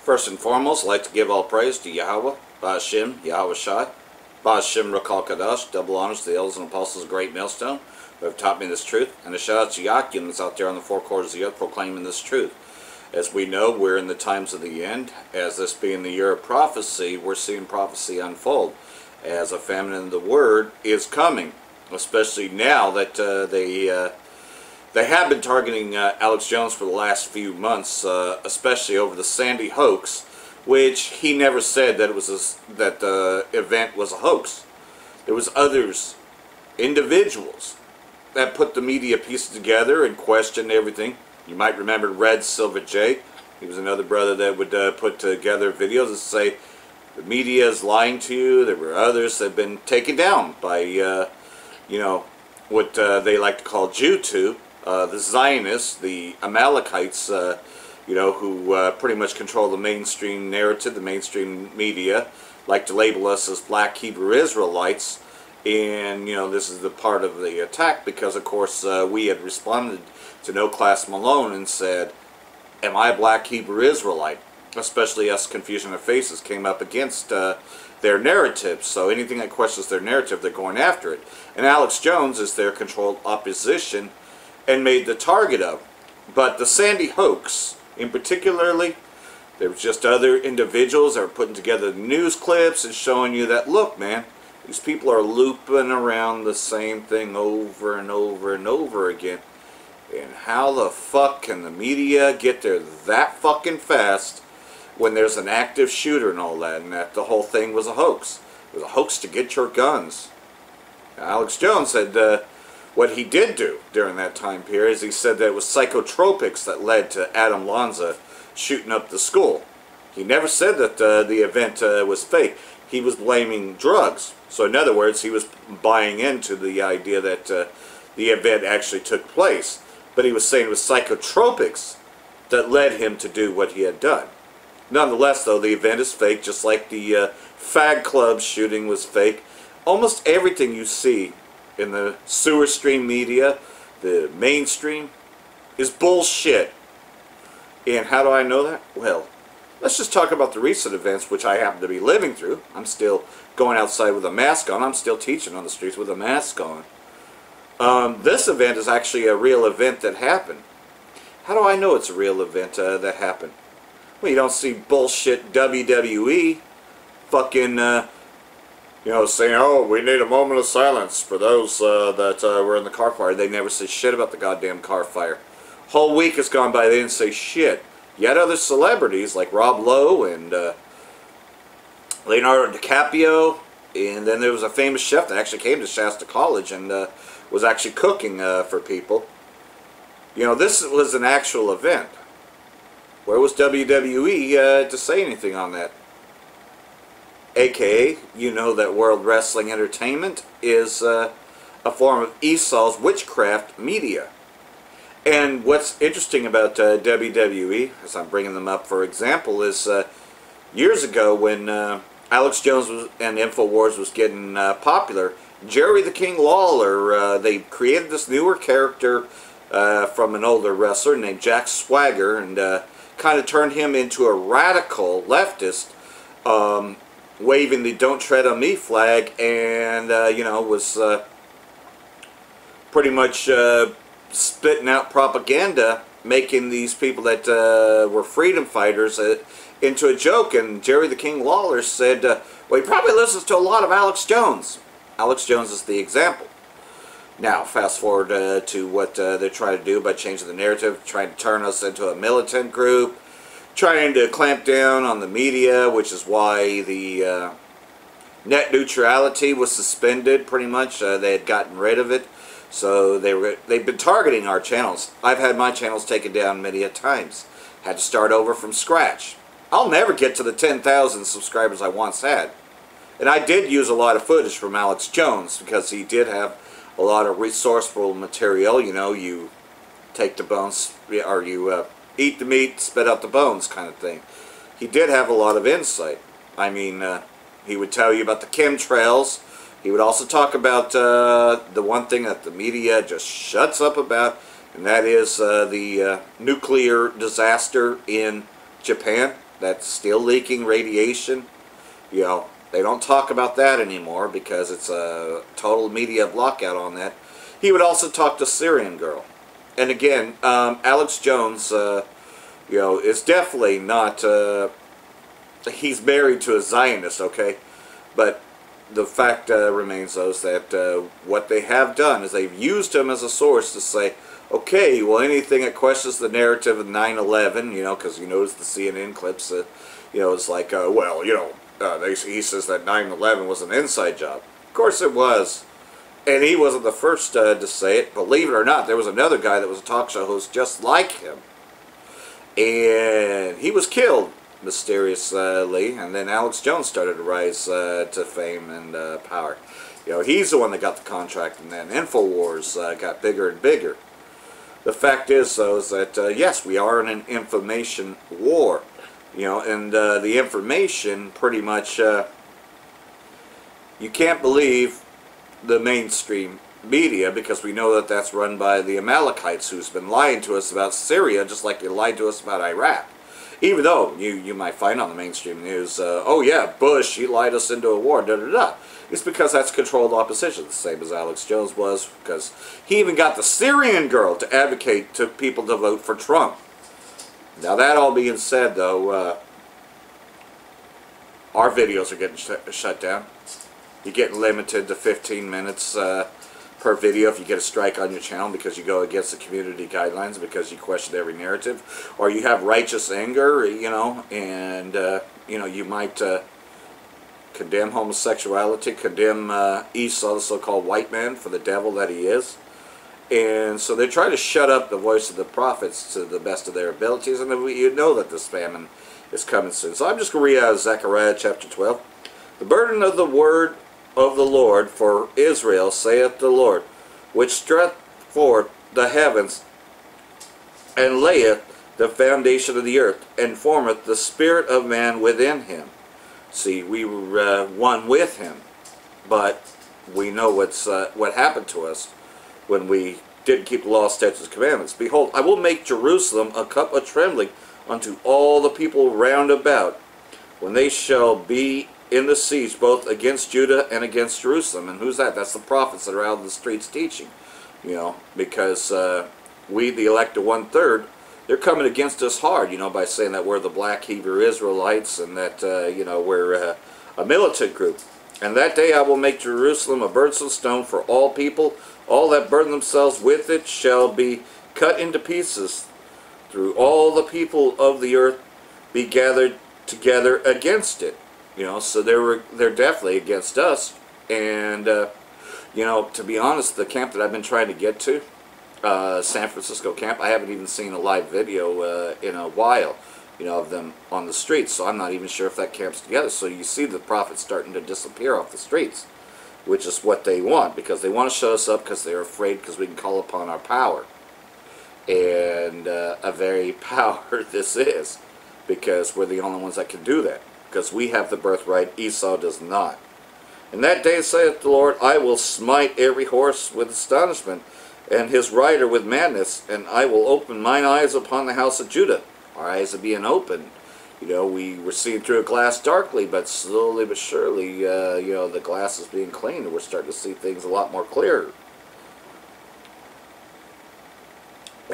First and foremost, I'd like to give all praise to Yahweh, Ba'ashem, Yahweh Shai, Ba'ashem Rakal Kadash, double honors to the elders and apostles of Great Millstone, who have taught me this truth, and a shout out to Yakin that's out there on the four quarters of the earth proclaiming this truth. As we know, we're in the times of the end. As this being the year of prophecy, we're seeing prophecy unfold, as a famine in the word is coming, especially now that they have been targeting Alex Jones for the last few months, especially over the Sandy hoax, which he never said that it was that the event was a hoax. There was others, individuals, that put the media pieces together and questioned everything. You might remember Red Silver J. He was another brother that would put together videos and say the media is lying to you. There were others that have been taken down by, you know, what they like to call Jew-tube. The Zionists, the Amalekites, you know, who pretty much control the mainstream narrative, the mainstream media, like to label us as black Hebrew Israelites. And, you know, this is the part of the attack because, of course, we had responded to No Class Malone and said, am I a black Hebrew Israelite? Especially us Confusion of Faces came up against their narrative. So anything that questions their narrative, they're going after it. And Alex Jones is their controlled opposition and made the target of. But the Sandy hoax, in particularly, there was just other individuals that were putting together news clips and showing you that, look, man, these people are looping around the same thing over and over and over again. And how the fuck can the media get there that fucking fast when there's an active shooter and all that, and that the whole thing was a hoax? It was a hoax to get your guns. Now, Alex Jones said what he did do during that time period is he said that it was psychotropics that led to Adam Lanza shooting up the school. He never said that the event was fake. He was blaming drugs. So in other words, he was buying into the idea that the event actually took place. But he was saying it was psychotropics that led him to do what he had done. Nonetheless, though, the event is fake, just like the Fag Club shooting was fake. Almost everything you see in the sewer stream media, the mainstream, is bullshit. And how do I know that? Well, let's just talk about the recent events, which I happen to be living through. I'm still going outside with a mask on. I'm still teaching on the streets with a mask on. This event is actually a real event that happened. How do I know it's a real event that happened? Well, you don't see bullshit WWE fucking, you know, saying, oh, we need a moment of silence for those that were in the car fire. They never say shit about the goddamn car fire. Whole week has gone by, they didn't say shit. Yet other celebrities like Rob Lowe and Leonardo DiCaprio, and then there was a famous chef that actually came to Shasta College and was actually cooking for people. You know, this was an actual event. Where was WWE to say anything on that? AKA, you know that World Wrestling Entertainment is a form of Esau's witchcraft media. And what's interesting about WWE, as I'm bringing them up for example, is years ago when Alex Jones and InfoWars was getting popular, Jerry the King Lawler, they created this newer character from an older wrestler named Jack Swagger, and kind of turned him into a radical leftist, waving the "Don't Tread on Me" flag, and you know, was pretty much spitting out propaganda, making these people that were freedom fighters into a joke. And Jerry the King Lawler said, well, he probably listens to a lot of Alex Jones. Alex Jones is the example. Now, fast forward to what they're trying to do by changing the narrative, trying to turn us into a militant group, trying to clamp down on the media, which is why the net neutrality was suspended, pretty much. They had gotten rid of it. So they've been targeting our channels. I've had my channels taken down many a times. Had to start over from scratch. I'll never get to the 10,000 subscribers I once had. And I did use a lot of footage from Alex Jones because he did have a lot of resourceful material. You know, you take the bones, or you eat the meat, spit out the bones kind of thing. He did have a lot of insight. I mean, he would tell you about the chemtrails. He would also talk about the one thing that the media just shuts up about, and that is the nuclear disaster in Japan. that's still leaking radiation. You know, they don't talk about that anymore because it's a total media blockout on that. He would also talk to Syrian girl. And again, Alex Jones, you know, is definitely not, he's married to a Zionist, okay? But the fact remains, though, is that what they have done is they've used him as a source to say, okay, well, anything that questions the narrative of 9/11, you know, because you notice the CNN clips, you know, it's like, well, you know, he says that 9/11 was an inside job. Of course it was. And he wasn't the first to say it. Believe it or not, there was another guy that was a talk show host just like him. And he was killed mysteriously, and then Alex Jones started to rise to fame and power. You know, he's the one that got the contract, and then InfoWars got bigger and bigger. The fact is, though, is that yes, we are in an information war. You know, and the information pretty much, you can't believe the mainstream media because we know that that's run by the Amalekites, who's been lying to us about Syria just like they lied to us about Iraq. Even though you might find on the mainstream news, oh yeah, Bush, he lied us into a war, da-da-da. It's because that's controlled opposition, the same as Alex Jones was, because he even got the Syrian girl to advocate to people to vote for Trump. Now that all being said, though, our videos are getting shut down. You're getting limited to 15 minutes per video if you get a strike on your channel because you go against the community guidelines, because you question every narrative, or you have righteous anger, you know, and you know, you might condemn homosexuality, condemn Esau, the so-called white man, for the devil that he is. And so they try to shut up the voice of the prophets to the best of their abilities, and then you know that this famine is coming soon. So I'm just going to read out of Zechariah chapter 12. The burden of the word of the Lord for Israel, saith the Lord, which stretched forth the heavens, and layeth the foundation of the earth, and formeth the spirit of man within him. See, we were one with him, but we know what happened to us when we didn't keep the law, statutes, and commandments. Behold, I will make Jerusalem a cup of trembling unto all the people round about, when they shall be in the siege both against Judah and against Jerusalem. And who's that? That's the prophets that are out in the streets teaching. You know, because we, the elect of 1/3, they're coming against us hard, you know, by saying that we're the black Hebrew Israelites and that, you know, we're a militant group. And that day I will make Jerusalem a burdensome stone for all people. All that burden themselves with it shall be cut into pieces. Through all the people of the earth be gathered together against it. You know, so they're definitely against us. And, you know, to be honest, the camp that I've been trying to get to, San Francisco camp, I haven't even seen a live video in a while, you know, of them on the streets. So I'm not even sure if that camp's together. So you see the prophets starting to disappear off the streets, which is what they want, because they want to show us up because they're afraid because we can call upon our power. And a very power this is, because we're the only ones that can do that. Because we have the birthright, Esau does not. In that day, saith the Lord, I will smite every horse with astonishment, and his rider with madness, and I will open mine eyes upon the house of Judah. Our eyes are being opened. You know, we were seeing through a glass darkly, but slowly but surely, you know, the glass is being cleaned, and we're starting to see things a lot more clearer.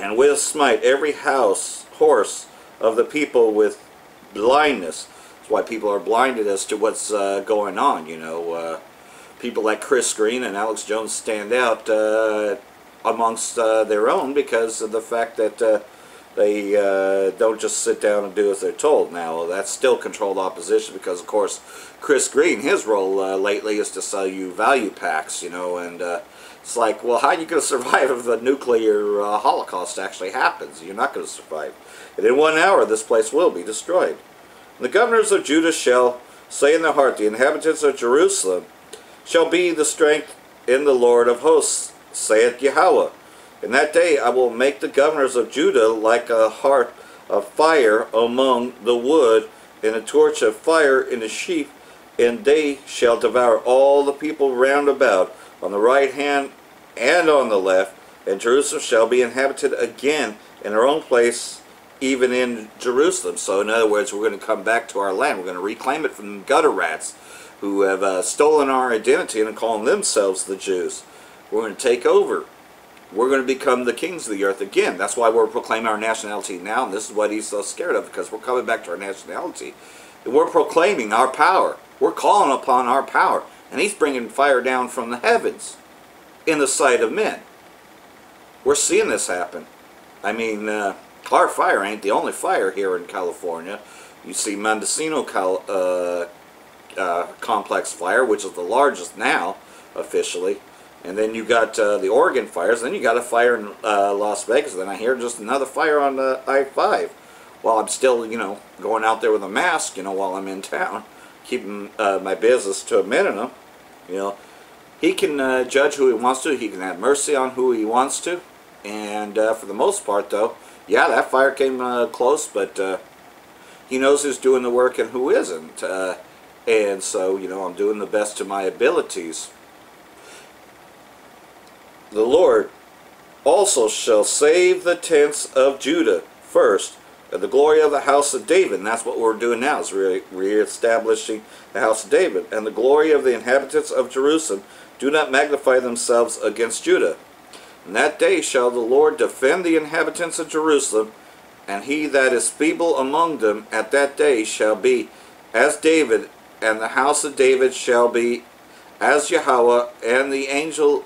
And will smite every horse of the people with blindness. That's why people are blinded as to what's going on, you know. People like Chris Green and Alex Jones stand out amongst their own because of the fact that they don't just sit down and do as they're told. Now, that's still controlled opposition because, of course, Chris Green, his role lately is to sell you value packs, you know, and it's like, well, how are you going to survive if the nuclear holocaust actually happens? You're not going to survive. And in 1 hour, this place will be destroyed. And the governors of Judah shall say in their heart, the inhabitants of Jerusalem shall be the strength in the Lord of hosts, saith Yahweh. In that day I will make the governors of Judah like a heart of fire among the wood, and a torch of fire in the sheaf, and they shall devour all the people round about, on the right hand and on the left, and Jerusalem shall be inhabited again in her own place, even in Jerusalem. So in other words, we're going to come back to our land. We're going to reclaim it from gutter rats who have stolen our identity and calling themselves the Jews. We're going to take over. We're going to become the kings of the earth again. That's why we're proclaiming our nationality now, and this is what he's so scared of, because we're coming back to our nationality. And we're proclaiming our power. We're calling upon our power. And he's bringing fire down from the heavens in the sight of men. We're seeing this happen. I mean, our fire ain't the only fire here in California. You see Mendocino complex fire, which is the largest now, officially. And then you got the Oregon fires. Then you got a fire in Las Vegas. Then I hear just another fire on I-5. While I'm still, going out there with a mask, while I'm in town, keeping my business to a minimum. He can judge who he wants to. He can have mercy on who he wants to. And for the most part, though, yeah, that fire came close, but he knows who's doing the work and who isn't. And so, I'm doing the best to my abilities. The Lord also shall save the tents of Judah first, and the glory of the house of David. And that's what we're doing now, is re-establishing the house of David. And the glory of the inhabitants of Jerusalem do not magnify themselves against Judah. In that day shall the Lord defend the inhabitants of Jerusalem, and he that is feeble among them at that day shall be as David, and the house of David shall be as Yahweh, and the angel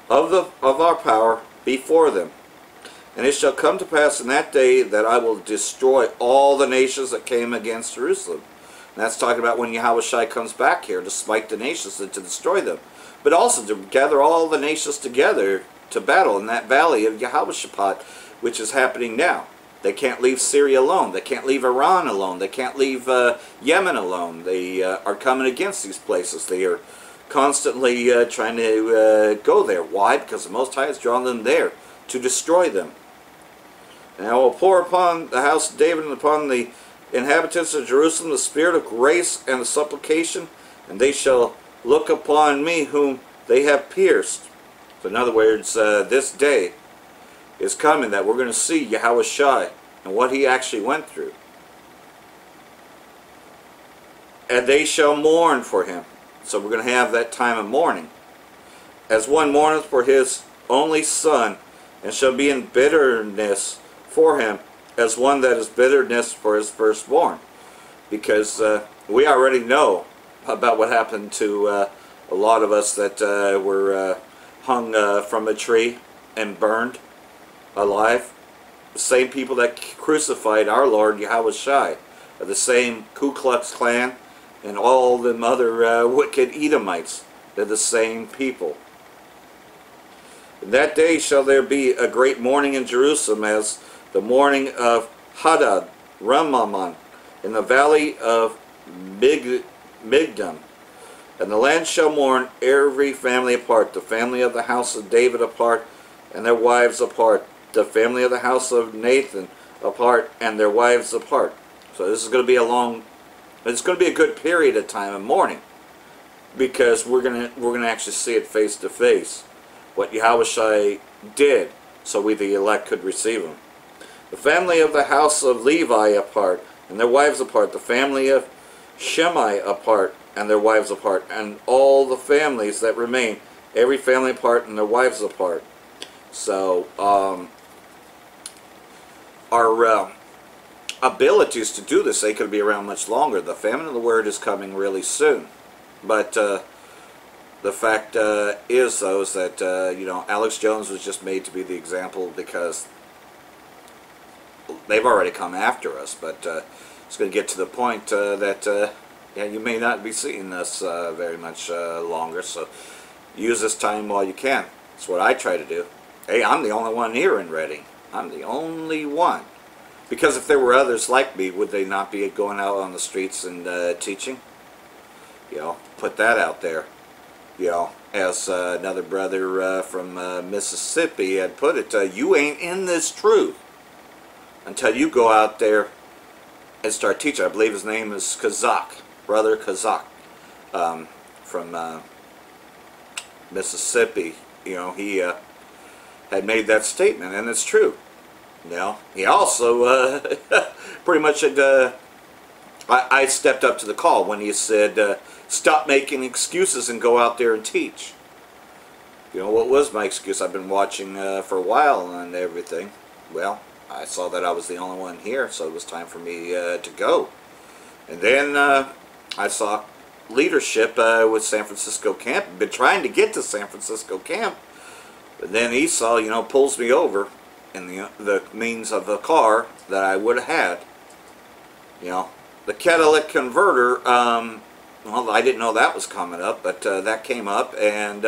of our power before them. And it shall come to pass in that day that I will destroy all the nations that came against Jerusalem. And that's talking about when Yahushua comes back here to smite the nations and to destroy them. But also to gather all the nations together to battle in that valley of Yehoshaphat, which is happening now. They can't leave Syria alone. They can't leave Iran alone. They can't leave Yemen alone. They are coming against these places. They are constantly trying to go there. Why? Because the Most High has drawn them there to destroy them. And I will pour upon the house of David and upon the inhabitants of Jerusalem the spirit of grace and the supplication, and they shall look upon me whom they have pierced. So in other words, this day is coming that we're going to see Yahushua and what he actually went through. And they shall mourn for him. So we're going to have that time of mourning. As one mourneth for his only son, and shall be in bitterness for him, as one that is bitterness for his firstborn. Because we already know about what happened to a lot of us that were hung from a tree and burned alive. The same people that crucified our Lord Yahushua, the same Ku Klux Klan and all them other wicked Edomites. They're the same people. In that day shall there be a great mourning in Jerusalem, as the mourning of Hadad, Ramaman, in the valley of Migdam. And the land shall mourn, every family apart, the family of the house of David apart, and their wives apart, the family of the house of Nathan apart, and their wives apart. So this is going to be it's going to be a good period of time of mourning, because we're going to actually see it face to face, what Yahushua did, so we the elect could receive him. The family of the house of Levi apart, and their wives apart, the family of Shimei apart, and their wives apart, and all the families that remain, every family apart and their wives apart. So our abilities to do this, they could be around much longer. The famine of the word is coming really soon. But the fact is, though, is that Alex Jones was just made to be the example, because they've already come after us. But it's going to get to the point that you may not be seeing us very much longer. So use this time while you can. That's what I try to do. Hey, I'm the only one here in Reading. I'm the only one. Because if there were others like me, would they not be going out on the streets and teaching? Put that out there. As another brother from Mississippi had put it, you ain't in this truth until you go out there and start teaching. I believe his name is Kazak, Brother Kazak, from Mississippi. He had made that statement, and it's true. You know, he also pretty much had, I stepped up to the call when he said, stop making excuses and go out there and teach. You know, what was my excuse? I've been watching for a while and everything. Well, I saw that I was the only one here, so it was time for me to go. And then I saw leadership with San Francisco camp. Been trying to get to San Francisco camp. But then Esau, you know, pulls me over in the means of a car that I would have had. You know, the catalytic converter, well, I didn't know that was coming up, but that came up, and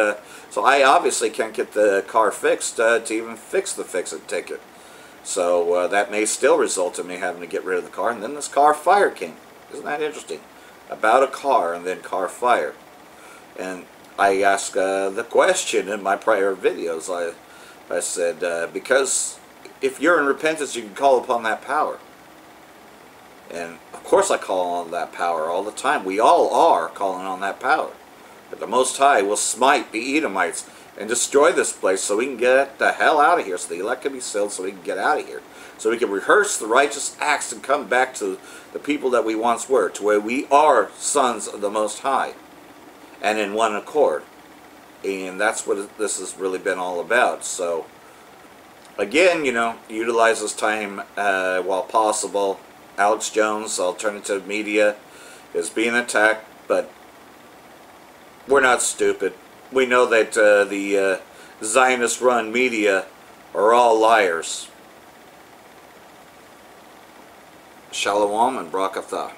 so I obviously can't get the car fixed to even fix the fix-it ticket. So that may still result in me having to get rid of the car, and then this car fire came. Isn't that interesting? About a car and then car fire. And I asked the question in my prior videos. I said, because if you're in repentance, you can call upon that power. And of course I call on that power all the time. We all are calling on that power. But the Most High will smite the Edomites and destroy this place so we can get the hell out of here, so the elect can be sealed, so we can get out of here. So we can rehearse the righteous acts and come back to the people that we once were, to where we are sons of the Most High and in one accord. And that's what this has really been all about. So again, you know, utilize this time while possible. Alex Jones, alternative media, is being attacked, but we're not stupid. We know that the Zionist-run media are all liars. Shalom and Brakatha.